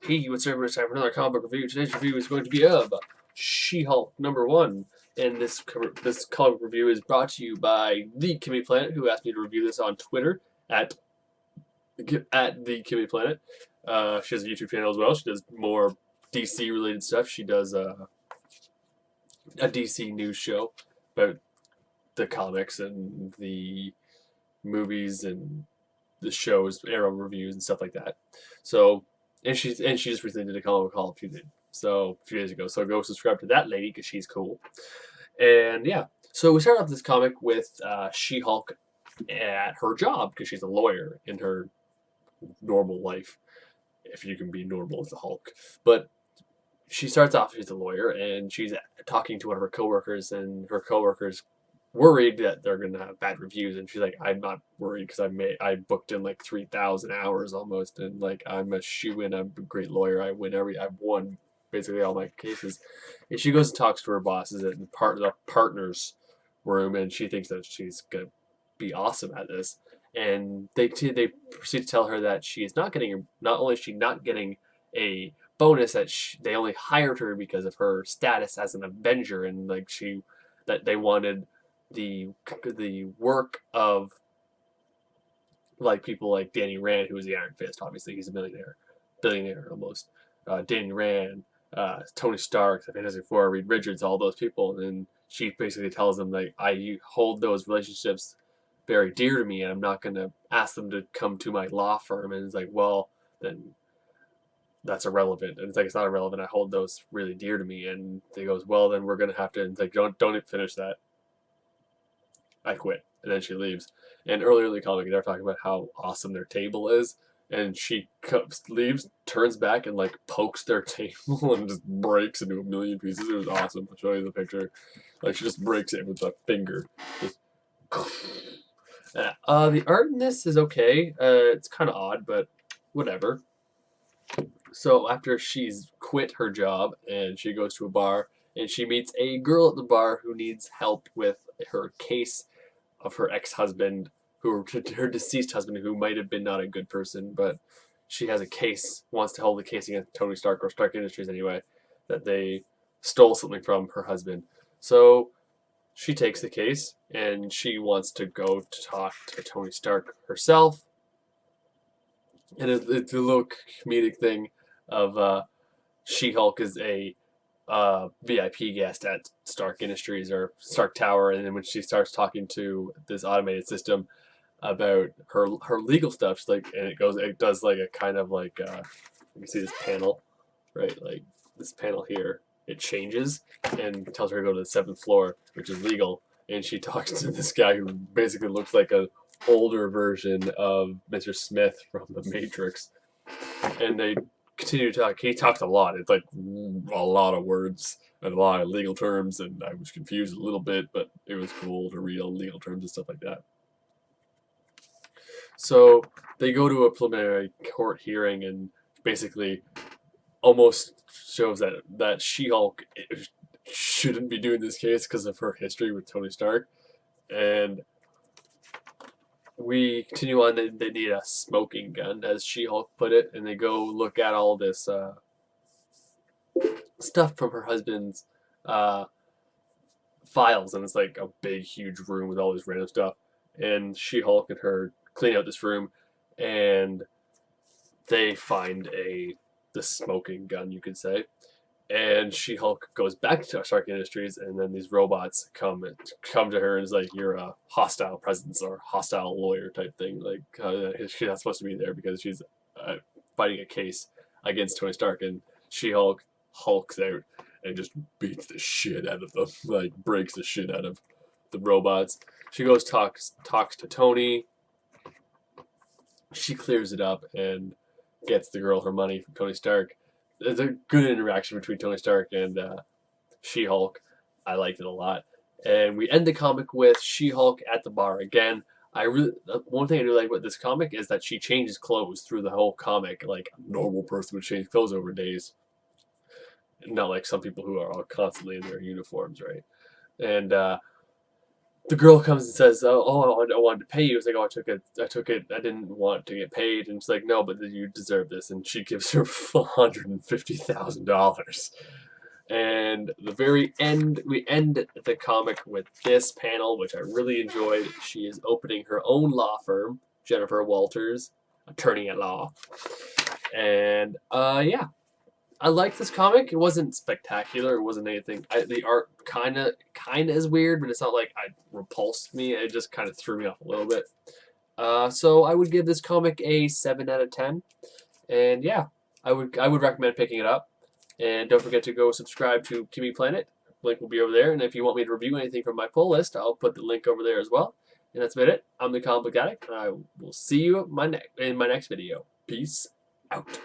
Hey, what's up? It's time for another comic book review. Today's review is going to be of She-Hulk @1, and this comic review is brought to you by the Kimmy Planet, who asked me to review this on Twitter at the Kimmy Planet. She has a YouTube channel as well. She does more DC related stuff. She does a DC news show about the comics and the movies and the shows, Arrow reviews and stuff like that. So. And she just recently did a comic call a few days ago. So go subscribe to that lady because she's cool. And yeah, so we start off this comic with She-Hulk at her job because she's a lawyer in her normal life, if you can be normal as a Hulk. But she starts off, she's a lawyer, and she's talking to one of her coworkers, and her coworker's worried that they're going to have bad reviews, and she's like, I'm not worried because I booked in like 3,000 hours almost, and like I'm a shoe-in, I'm a great lawyer, I've won basically all my cases. And she goes and talks to her bosses in the partners room, and she thinks that she's going to be awesome at this, and they proceed to tell her that she is not only is she not getting a bonus, that they only hired her because of her status as an Avenger, and like that they wanted the work of like people like Danny Rand, who is the Iron Fist. Obviously, he's a billionaire almost. Danny Rand, Tony Stark, the Fantastic Four, Reed Richards, all those people. And then she basically tells them like, I hold those relationships very dear to me, and I'm not going to ask them to come to my law firm. And it's like, well, then that's irrelevant. And it's like, it's not irrelevant. I hold those really dear to me. And they goes, well, then we're going to have to. And it's like, don't finish that. I quit. And then she leaves. And earlier in the comic, they're talking about how awesome their table is. And she leaves, turns back, and like pokes their table and just breaks into a million pieces. It was awesome. I'll show you the picture. Like she just breaks it with a finger. Just... the art in this is okay. It's kind of odd, but whatever. So after she's quit her job and she goes to a bar, and she meets a girl at the bar who needs help with her case of her ex-husband, her deceased husband, who might have been not a good person, but she has a case, wants to hold a case against Tony Stark, or Stark Industries anyway, that they stole something from her husband. So she takes the case, and she wants to go to talk to Tony Stark herself. And it's a little comedic thing of She-Hulk is a VIP guest at Stark Industries or Stark Tower, and then when she starts talking to this automated system about her legal stuff, she's like, and it does like a kind of like you can see this panel, right? Like this panel here, it changes and tells her to go to the 7th floor, which is legal, and she talks to this guy who basically looks like a older version of Mr. Smith from The Matrix, and they continue to talk. He talks a lot. It's like a lot of words and a lot of legal terms, and I was confused a little bit, but it was cool to read all legal terms and stuff like that. So they go to a preliminary court hearing, and basically almost shows that She-Hulk shouldn't be doing this case because of her history with Tony Stark. And we continue on. They need a smoking gun, as She-Hulk put it, and they go look at all this stuff from her husband's files, and it's like a big, huge room with all this random stuff. And She-Hulk and her clean out this room, and they find the smoking gun, you could say. And She-Hulk goes back to Stark Industries, and then these robots come to her and is like, "You're a hostile presence or hostile lawyer type thing. Like she's not supposed to be there because she's fighting a case against Tony Stark." And She-Hulk hulks out and just beats the shit out of them, like breaks the shit out of the robots. She goes talks to Tony. She clears it up and gets the girl her money from Tony Stark. There's a good interaction between Tony Stark and She-Hulk. I liked it a lot. And we end the comic with She-Hulk at the bar again. One thing I do like about this comic is that she changes clothes through the whole comic, like a normal person would change clothes over days. Not like some people who are all constantly in their uniforms, right? And the girl comes and says, "Oh, I wanted to pay you." It's like, "Oh, I took it. I didn't want to get paid." And she's like, "No, but you deserve this." And she gives her $150,000. And the very end, we end the comic with this panel, which I really enjoyed. She is opening her own law firm, Jennifer Walters, attorney at law. And yeah, I liked this comic. It wasn't spectacular. It wasn't anything. The art kind of is weird, but it's not like it repulsed me. It just kind of threw me off a little bit. So I would give this comic a 7 out of 10. And yeah, I would recommend picking it up. And don't forget to go subscribe to Kimmy Planet. Link will be over there. And if you want me to review anything from my pull list, I'll put the link over there as well. And that's about it. I'm the Comic Book Addict, and I will see you in my next video. Peace out.